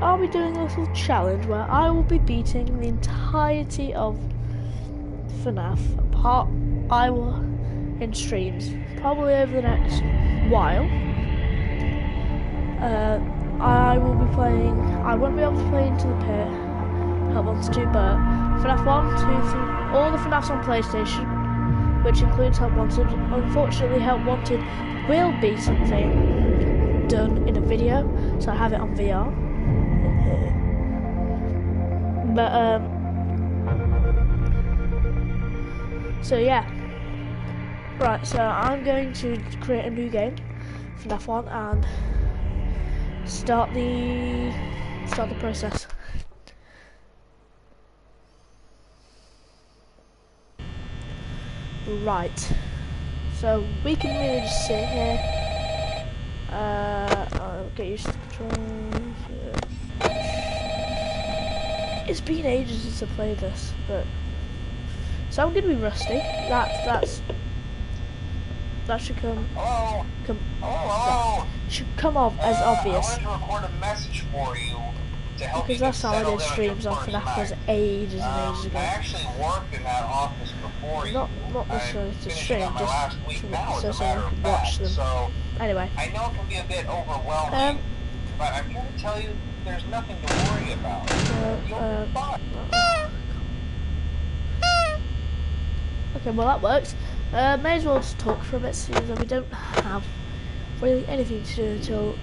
I'll be doing a little challenge where I will be beating the entirety of Fnaf. I will in streams, probably over the next while. I will be playing. I won't be able to play Into the Pit, Help Wanted 2, but Fnaf 1, 2, 3, all the Fnafs on PlayStation, which includes Help Wanted. Unfortunately, Help Wanted will be something done in a video, so I have it on VR. But so yeah, right. So I'm going to create a new game, Fnaf 1, and start the process. Right. So we can really just sit here. I'll get used to the controls. It's been ages since I played this, but so I'm gonna be rusty. That should should come off as obvious. I wanted to record a message for you to help because you that's how I did streams on Fnaf was ages and ages ago. I actually worked in that office before. Not necessarily to stream, just so someone could watch them. So anyway. I know it can be a bit overwhelming, but I'm here to tell you there's nothing to worry about. You'll be fine. Okay, well that works. May as well just talk for a bit, seeing that we don't have really anything to do until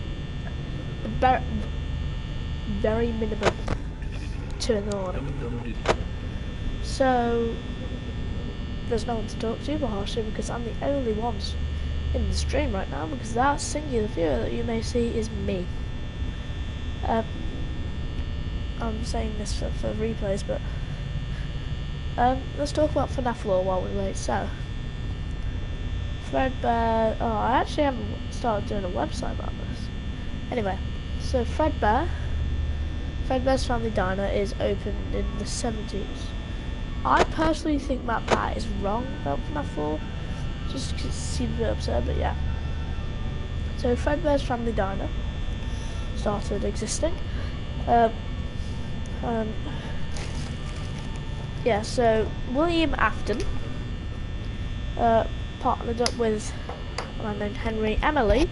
the very minimum 2 in the morning. So there's no one to talk to, but harshly because I'm the only ones in the stream right now, because that singular viewer that you may see is me. I'm saying this for replays, but let's talk about Fnaf lore while we wait. So Fredbear. Oh, I actually haven't started doing a website about this. Anyway, so Fredbear's Family Diner is opened in the 70s. I personally think that is wrong about Fnaf 4, just because it seems a bit absurd, but yeah. So Fredbear's Family Diner started existing. Yeah, so William Afton partnered up with a man named Henry Emily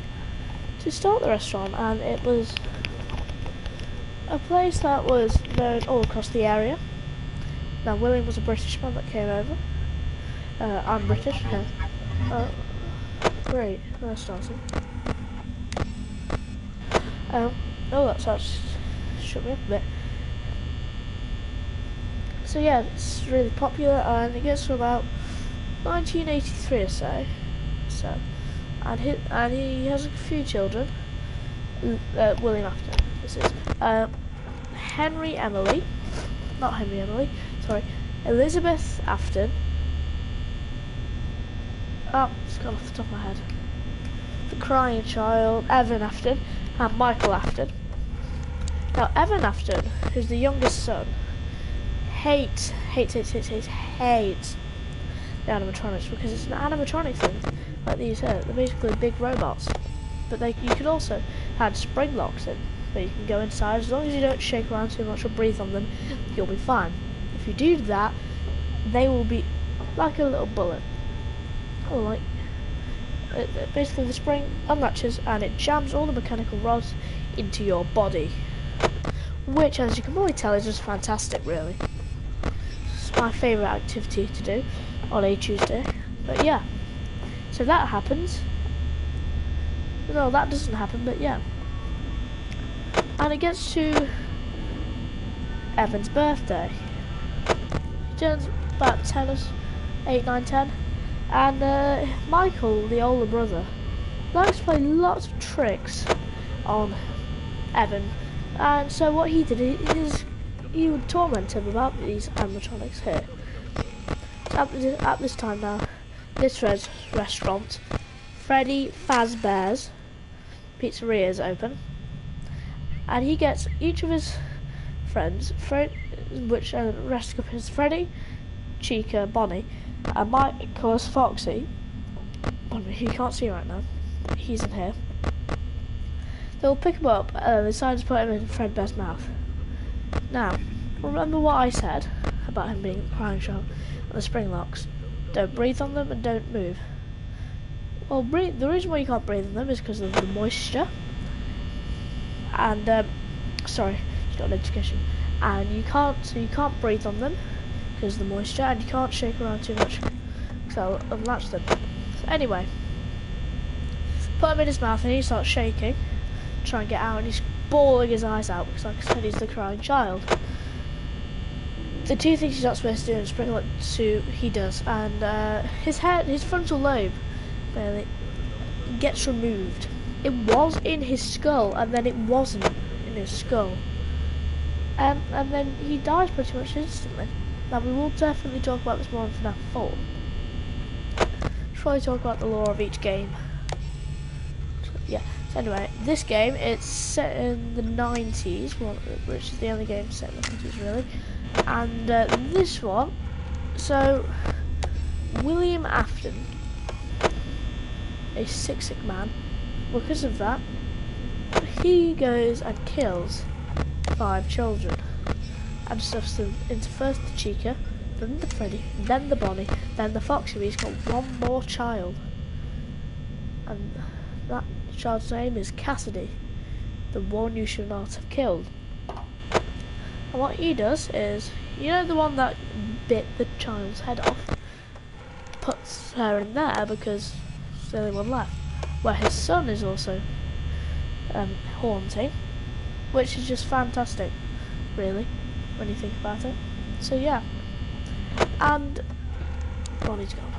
to start the restaurant, and it was a place that was known all across the area. Now William was a British man that came over. I'm British. Great, that's awesome. Oh, that's shut me up a bit. So yeah, it's really popular, and it gets to about 1983 or so. And he has a few children. William Afton. This is Elizabeth Afton. Oh, it's gone off the top of my head. The crying child, Evan Afton, and Michael Afton. Now Evan Afton, who's the youngest son, hates the animatronics, because it's an animatronic thing, like these here. They're basically big robots, but you can also add spring locks in, where you can go inside. As long as you don't shake around too much or breathe on them, you'll be fine. If you do that, they will be like a little bullet. Or like, basically the spring unlatches and it jams all the mechanical rods into your body, which, as you can probably tell, is just fantastic, really. It's my favourite activity to do on a Tuesday. But yeah, so that happens. No, that doesn't happen, but yeah. And it gets to Evan's birthday. He turns about 8, 9, 10. And Michael, the older brother, likes to play lots of tricks on Evan. And so what he did is he would torment him about these animatronics here. So at this time now, this restaurant, Freddy Fazbear's Pizzeria, is open. And he gets each of his friends, which rest of is Freddy, Chica, Bonnie, and Michael as Foxy. Bonnie, you can't see right now, but he's in here. they'll pick him up and decide to put him in Fredbear's mouth. Now, remember what I said about him being a crying child and the spring locks? Don't breathe on them and don't move. Well, the reason why you can't breathe on them is because of the moisture. And sorry, it's got notification. And you can't breathe on them because of the moisture, and you can't shake around too much because that'll unlatch them. So anyway, put him in his mouth and he starts shaking, trying to get out, and he's bawling his eyes out because, like I said, he's the crying child. The two things he's not supposed to do in spring lock suit, he does, and his frontal lobe gets removed. It was in his skull, and then it wasn't in his skull. And then he dies pretty much instantly. Now, we will definitely talk about this more in Fnaf 4. Should probably talk about the lore of each game. So, yeah, so anyway, this game, it's set in the 90s, which is the only game set in the 90s, really. And this one, so, William Afton, a sick man, because of that, he goes and kills 5 children and stuffs them into first the Chica, then the Freddy, then the Bonnie, then the Foxy. He's got one more child, and that child's name is Cassidy, the one you should not have killed. And what he does is, you know, the one that bit the child's head off, puts her in there because she's the only one left, where his son is also haunting, which is just fantastic, really, when you think about it. So yeah, and Bonnie's gone.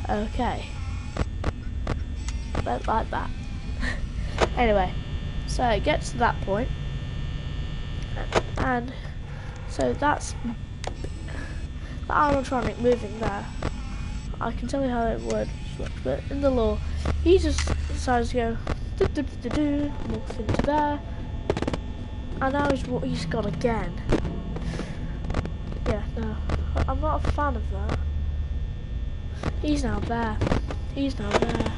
Okay, don't like that. Anyway, so it gets to that point, and so that's the animatronic moving there. I can tell you how it works, but in the lore, he just decides to go morph into there, and now he's gone again. Yeah, no, I'm not a fan of that. He's now there. He's now there.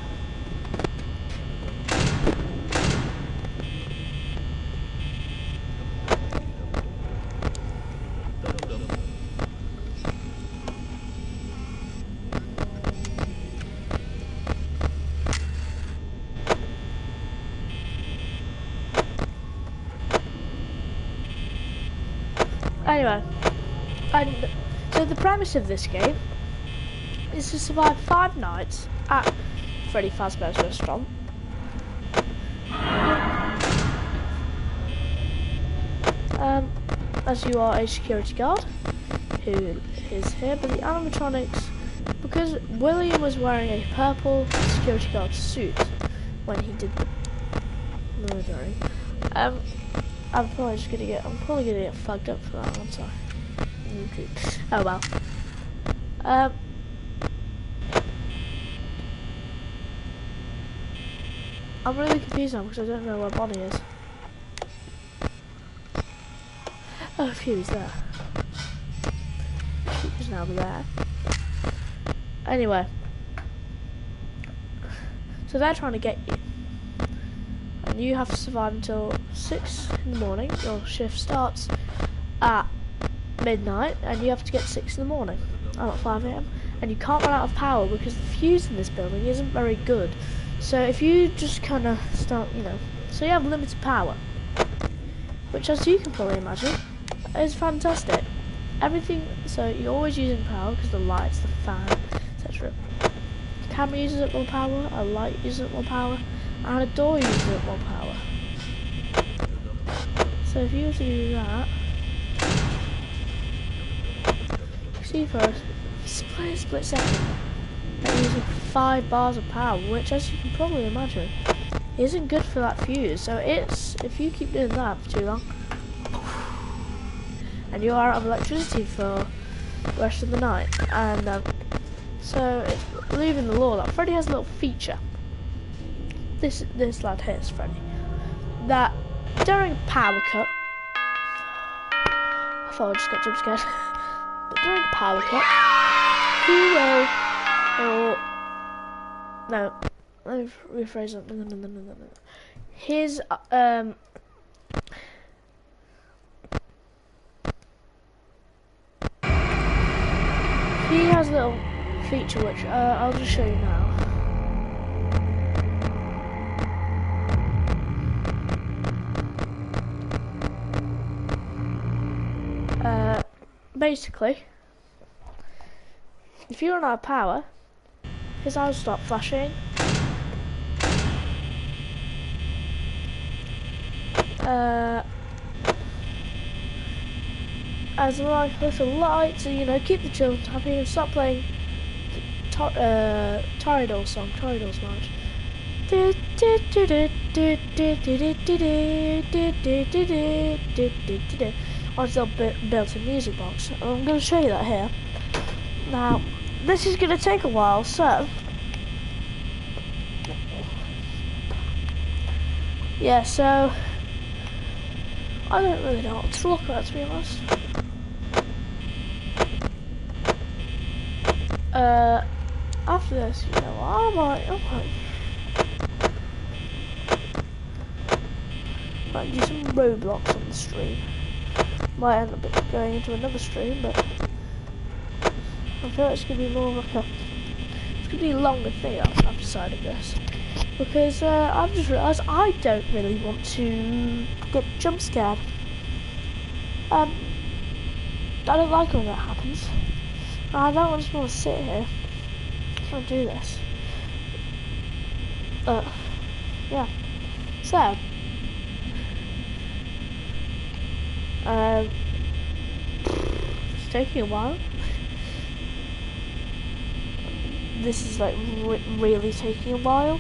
Anyway, and so the premise of this game is to survive 5 nights at Freddy Fazbear's restaurant. As you are a security guard who is here, but the animatronics, because William was wearing a purple security guard suit when he did the murdering, I'm probably gonna get fucked up for that. I'm sorry. Oh well. I'm really confused now because I don't know where Bonnie is. Oh, phew, he's there. He's now there. Anyway, so they're trying to get you. And you have to survive until 6 in the morning. Your shift starts at midnight, and you have to get 6 in the morning. At 5 AM. And you can't run out of power because the fuse in this building isn't very good. So if you just kind of start, so you have limited power, which, as you can probably imagine, is fantastic. Everything, so you're always using power because the lights, the fan, etc. The camera uses up more power, a light uses up more power, and a door uses up more power. So if you were to do that, you see for a split second, they're using 5 bars of power, which, as you can probably imagine, isn't good for that fuse. So if you keep doing that for too long, and you are out of electricity for the rest of the night. And so it's leaving the lore that Freddy has a little feature. This lad here is Freddy. That during a power cut, I thought I just got jump scared. But during a power cut, he will, let me rephrase that. No. His he has a little feature which I'll just show you now. Basically, if you run out of power, his eyes stop flashing. As like little lights, and you know, keep the children happy and stop playing Toradol song, Toradol's march. Or they'll built a music box. I'm going to show you that here. Now, this is going to take a while, so yeah, so I don't really know what to look at, to be honest. After this, you know, I might do some Roblox on the stream. Might end up going into another stream, but I feel like it's going to be more like it's going to be a longer thing. I've decided this because I've just realised I don't really want to get jump scared. I don't like when that happens. I don't just want to sit here and do this. Yeah. So. It's taking a while. This is like really taking a while.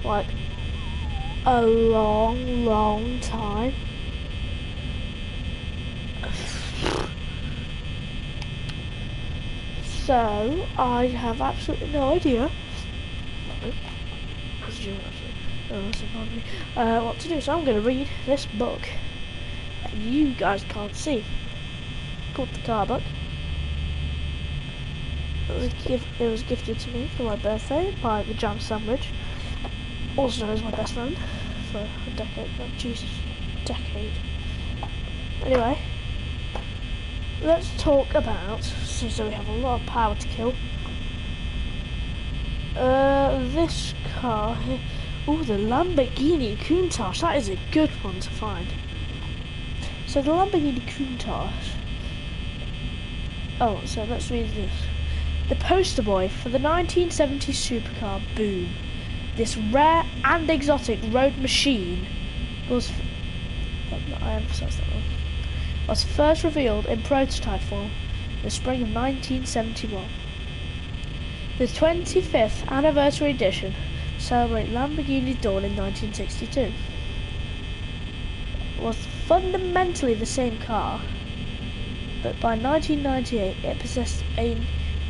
Like a long time. So I have absolutely no idea what to do. So I'm going to read this book that you guys can't see. Called the Car Book. It was gifted to me for my birthday by the Jam Sandwich, also known as my best friend for a decade. Oh, Jesus, decade. Anyway, let's talk about, since we have a lot of power to kill, this car here. Oh, the Lamborghini Countach. That is a good one to find. So the Lamborghini Countach. Oh, so let's read this. The poster boy for the 1970s supercar boom. This rare and exotic road machine was, I emphasised that one, was first revealed in prototype form in the spring of 1971. The 25th anniversary edition celebrate Lamborghini's dawn in 1962. It was fundamentally the same car, but by 1998 it possessed a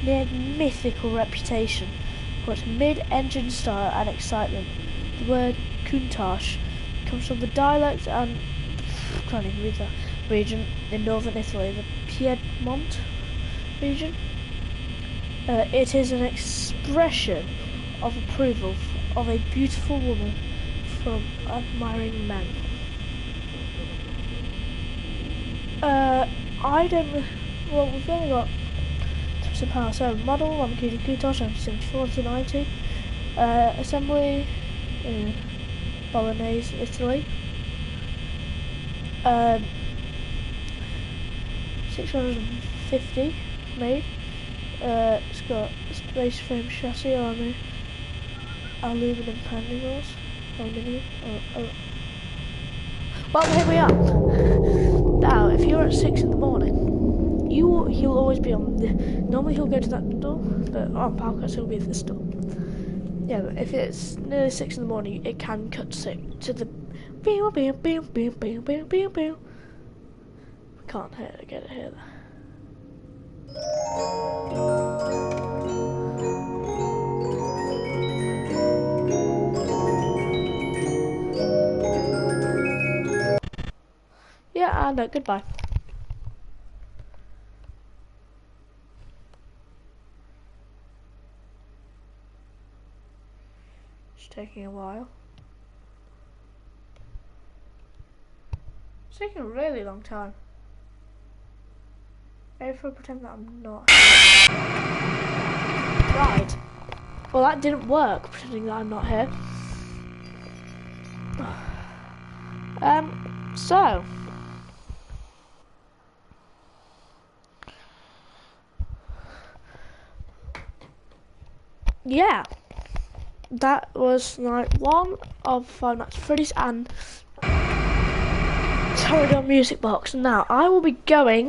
near mythical reputation for its mid-engine style and excitement. The word Countach comes from the dialect and can't even read that region in northern Italy, the Piedmont region. It is an expression of approval of a beautiful woman from admiring men. Well, we've only got some power. So, model Lamborghini Countach 74 to 90. Assembly in Bolognese, Italy. 650 made. It's got space frame chassis, aluminum panels. Well, here we are. Now, if you're at 6 in the morning, he'll always be on the. Normally he'll go to that door, but on Palcats he'll be at this door. Yeah, but if it's nearly 6 in the morning, it can cut to the. Can't get it here. Yeah, and goodbye. taking a while. It's taking a really long time. Maybe if I pretend that I'm not here. Right. Well, that didn't work, pretending that I'm not here. So. Yeah. That was night 1 of Five Nights at Freddy's and Sorry, Music Box. Now, I will be going